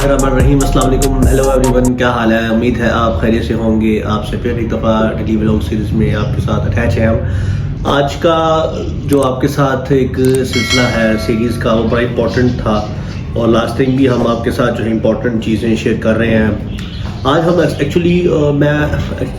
बिस्मिल्लाहिर्रहमानिर्रहीम। अस्सलाम वालेकुम, हेलो एवरीवन, क्या हाल है? उम्मीद है आप खैरियत से होंगे। आपसे फिर एक दफ़ा डेली व्लॉग सीरीज़ में आपके साथ अटैच है हम। आज का जो आपके साथ एक सिलसिला है सीरीज़ का, वो बड़ा इम्पोर्टेंट था और लास्ट टाइम भी हम आपके साथ जो है इम्पोर्टेंट चीज़ें शेयर कर रहे हैं। आज हम एक्चुअली मैं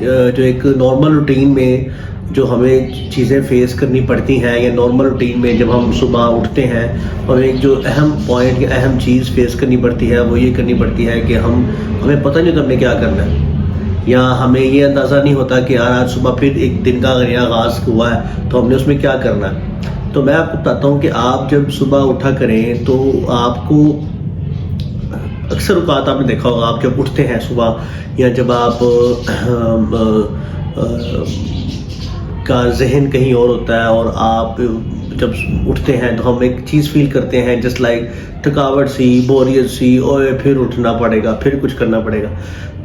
जो एक नॉर्मल रूटीन में जो हमें चीज़ें फेस करनी पड़ती हैं या नॉर्मल रूटीन में जब हम सुबह उठते हैं, हमें एक जो अहम पॉइंट या अहम चीज़ फेस करनी पड़ती है वो ये करनी पड़ती है कि हमें पता नहीं होता हमने क्या करना है, या हमें ये अंदाज़ा नहीं होता कि यार आज सुबह फिर एक दिन का अगर आगाज़ हुआ है तो हमने उसमें क्या करना है। तो मैं आपको बताता हूँ कि आप जब सुबह उठा करें तो आपको अक्सर औक़ात आपने देखा होगा, आप जब उठते हैं सुबह या जब आप का जहन कहीं और होता है और आप जब उठते हैं तो हम एक चीज़ फील करते हैं जस्ट लाइक थकावट सी, बोरियत सी, और फिर उठना पड़ेगा, फिर कुछ करना पड़ेगा।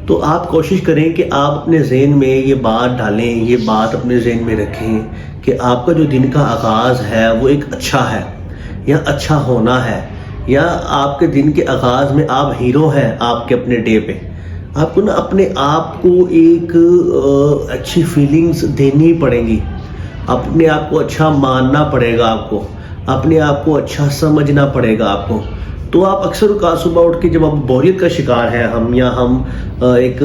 तो आप कोशिश करें कि आप अपने जहन में ये बात डालें, ये बात अपने जहन में रखें कि आपका जो दिन का आगाज़ है वो एक अच्छा है या अच्छा होना है, या आपके दिन के आगाज़ में आप हीरो हैं आपके अपने डे पे। आपको ना अपने आप को एक अच्छी फीलिंग्स देनी पड़ेंगी, अपने आप को अच्छा मानना पड़ेगा, आपको अपने आप को अच्छा समझना पड़ेगा आपको। तो आप अक्सर का सुबह उठ के जब आप बोरियत का शिकार हैं हम एक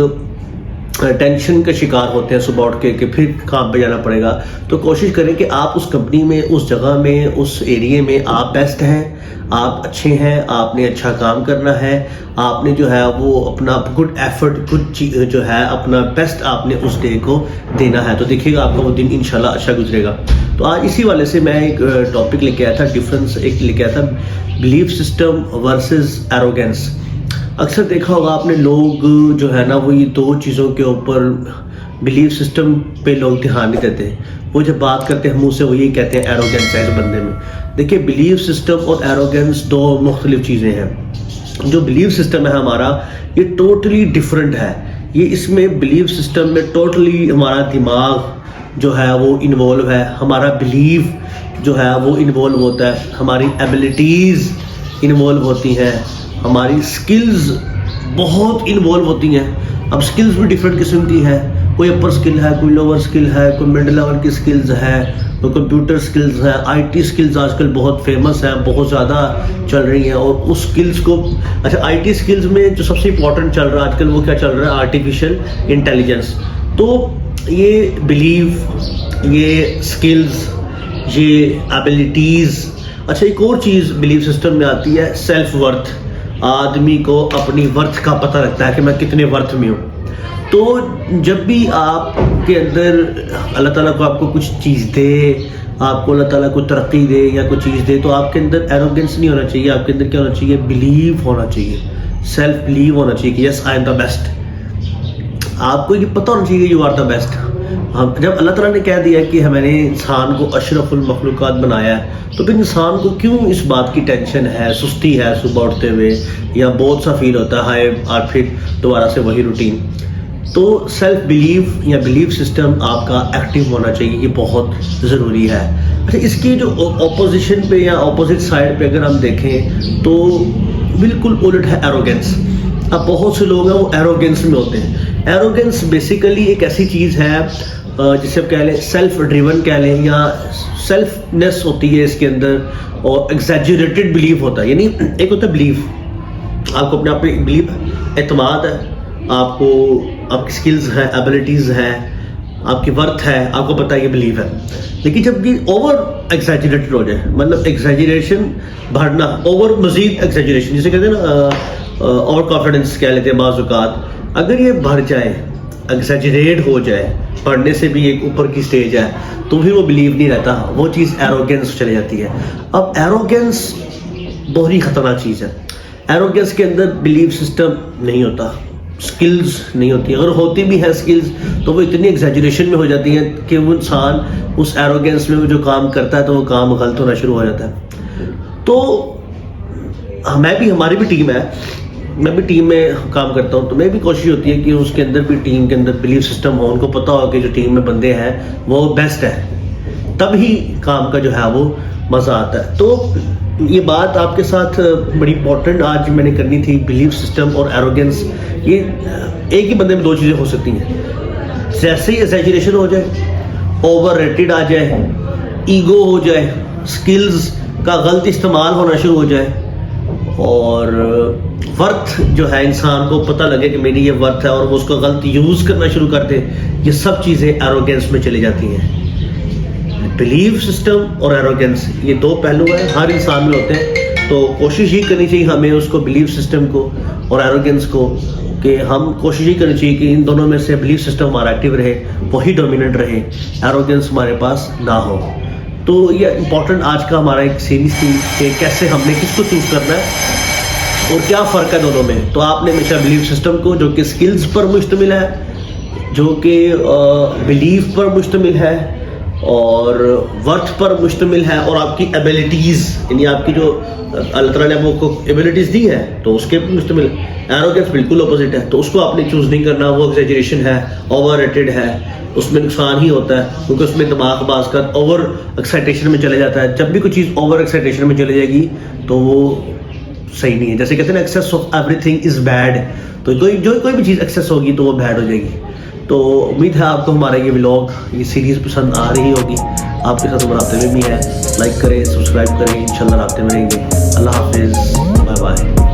टेंशन का शिकार होते हैं सुबह उठ के कि फिर काम पे जाना पड़ेगा, तो कोशिश करें कि आप उस कंपनी में, उस जगह में, उस एरिया में आप बेस्ट हैं, आप अच्छे हैं, आपने अच्छा काम करना है, आपने जो है वो अपना गुड एफर्ट, गुड जो है अपना बेस्ट आपने उस डे को देना है। तो देखिएगा आपका वो दिन इंशाल्लाह अच्छा गुजरेगा। तो आज इसी वाले से मैं एक टॉपिक लेके आया था, डिफरेंस एक लेके आया था, बिलीफ सिस्टम वर्सेस एरोगेंस। अक्सर देखा होगा आपने, लोग जो है ना वो ये दो चीज़ों के ऊपर, बिलीफ सिस्टम पे लोग ध्यान नहीं देते। वो जब बात करते हैं मुँह से वो यही कहते हैं एरोगेंस है इस बंदे में। देखिए, बिलीफ सिस्टम और एरोगेंस दो मुख्तलिफ चीज़ें हैं। जो बिलीफ सिस्टम है हमारा, ये टोटली डिफरेंट है। ये इसमें बिलीफ सिस्टम में टोटली हमारा दिमाग जो है वो इन्वॉल्व है, हमारा बिलीफ जो है वो इन्वॉल्व होता है, हमारी एबिलिटीज़ इन्वॉल्व होती हैं, हमारी स्किल्स बहुत इन्वॉल्व होती हैं। अब स्किल्स भी डिफरेंट किस्म की हैं, कोई अपर स्किल है, कोई लोअर स्किल है, कोई मिड लेवल की स्किल्स है, कोई कंप्यूटर स्किल्स है, आईटी स्किल्स आजकल बहुत फेमस हैं, बहुत ज़्यादा चल रही हैं। और उस स्किल्स को, अच्छा, आईटी स्किल्स में जो सबसे इंपॉर्टेंट चल रहा है आजकल वो क्या चल रहा है? Artificial intelligence. तो ये बिलीव, ये स्किल्स, ये एबिलिटीज़। अच्छा, एक और चीज़ बिलीफ सिस्टम में आती है, सेल्फ वर्थ। आदमी को अपनी वर्थ का पता लगता है कि मैं कितने वर्थ में हूँ। तो जब भी आपके अंदर अल्लाह ताला को आपको कुछ चीज़ दे, आपको अल्लाह ताला को तरक्की दे या कोई चीज़ दे, तो आपके अंदर एरोगेंस नहीं होना चाहिए, आपके अंदर क्या होना चाहिए? बिलीव होना चाहिए, सेल्फ बिलीव होना चाहिए कि yes I am the best. आपको ये पता होना चाहिए यू आर द बेस्ट। हम जब अल्लाह ताला ने कह दिया कि मैंने इंसान को अशरफुल मखलूक़ात बनाया है, तो फिर इंसान को क्यों इस बात की टेंशन है, सुस्ती है सुबह उठते हुए, या बहुत सा फील होता है और फिर दोबारा से वही रूटीन। तो सेल्फ बिलीव या बिलीफ सिस्टम आपका एक्टिव होना चाहिए, ये बहुत ज़रूरी है। अच्छा, इसकी जो ऑपोजिशन पे या ऑपोजिट साइड पे अगर हम देखें तो बिल्कुल उलट है एरोगेंस। अब बहुत से लोग हैं वो एरोगेंस में होते हैं। एरोगेंस बेसिकली एक ऐसी चीज़ है जिसे आप कह लें सेल्फ ड्रिवन कह लें, या सेल्फनेस होती है इसके अंदर, और एग्जैजरेटेड बिलीव होता है। यानी एक होता है बिलीव, आपको अपने आप पे बिलीव, एतमाद है, आपको आपकी स्किल्स हैं, एबिलिटीज़ हैं, आपकी वर्थ है, आपको पता है ये बिलीव है। लेकिन जब ये ओवर एग्जैजरेटेड हो जाए, मतलब एग्जैजरेशन बढ़ना, ओवर मजीद एग्जैजरेशन जिसे कहते हैं ना, ओवर कॉन्फिडेंस कह लेते हैं बाज़ औक़ात, अगर ये बढ़ जाए, एग्जैजरेट हो जाए, पढ़ने से भी एक ऊपर की स्टेज है, तो भी वो बिलीव नहीं रहता, वो चीज़ एरोगेंस चली जाती है। अब एरोगेंस बहुत ही ख़तरनाक चीज़ है। एरोगेंस के अंदर बिलीव सिस्टम नहीं होता, स्किल्स नहीं होती, अगर होती भी है स्किल्स तो वो इतनी एग्जैजरेशन में हो जाती हैं कि वो इंसान उस एरोगेंस में जो काम करता है तो वो काम गलत होना शुरू हो जाता है। तो हमारी भी टीम है, मैं भी टीम में काम करता हूँ, तो मैं भी कोशिश होती है कि उसके अंदर भी, टीम के अंदर बिलीफ सिस्टम हो, उनको पता हो कि जो टीम में बंदे हैं वो बेस्ट है, तभी काम का जो है वो मज़ा आता है। तो یہ بات آپ کے ساتھ بڑی امپورٹنٹ آج میں نے کرنی تھی، بلیف سسٹم اور ایروگینس. یہ ایک ہی بندے میں دو چیزیں ہو سکتی ہیں. جیسے ہی ایگزیجریشن ہو جائے، اوور ریٹڈ آ جائے، ایگو ہو جائے، سکلز کا غلط استعمال ہونا شروع ہو جائے، اور ورتھ جو ہے انسان کو پتہ لگے کہ میری یہ ورتھ ہے اور وہ اس کو غلط یوز کرنا شروع کر دے، یہ سب چیزیں ایروگینس میں چلی جاتی ہیں. بلیف سسٹم اور ایروگینس یہ دو پہلو ہیں، ہر انسان میں ہوتے ہیں. تو کوشش یہ کرنی چاہیے ہمیں اس کو، بلیف سسٹم کو اور ایروگینس کو، کہ ہم کوشش یہ کرنی چاہیے کہ ان دونوں میں سے بلیف سسٹم ہمارا ایکٹیو رہے، وہی ڈومیننٹ رہے، ایروگینس ہمارے پاس نہ ہو. تو یہ امپورٹنٹ آج کا ہمارا ایک سیریز تھی کہ کیسے ہم نے کس کو چوز کرنا ہے اور کیا فرق ہے دونوں میں. تو آپ نے ہمیشہ بلیف سسٹم کو، جو کہ سکلز پر مشتمل ہے، جو کہ بلیف پر مشتمل ہے اور ورتھ پر مشتمل ہے، اور آپ کی ایبیلٹیز، یعنی آپ کی جو اللہ تعالیٰ نے آپ کو ایبیلٹیز دی ہے تو اس کے پر مشتمل. ایروگینس بالکل اپوزٹ ہے، تو اس کو آپ نے چوز نہیں کرنا. وہ ایگزیجریشن ہے، اوور ریٹڈ ہے، اس میں نقصان ہی ہوتا ہے، کیونکہ اس میں دماغ باز کر اوور ایکسائٹیشن میں چلے جاتا ہے. جب بھی کوئی چیز اوور ایکسائٹیشن میں چلے جائے گی تو وہ صحیح نہیں ہے. جیسے کہتے ہیں نا، access of every thing is bad. تو کوئی بھی چیز ایکسیس ہوگی تو وہ بیڈ ہو جائے گی. تو امید ہے آپ کو ہمارا یہ ولاگ، یہ سیریز پسند آ رہی ہوگی. آپ کے ساتھ ہم رابطے میں بھی ہے. لائک کریں، سبسکرائب کریں، انشاءاللہ رابطے میں رہیں گے. اللہ حافظ، بائے بائے.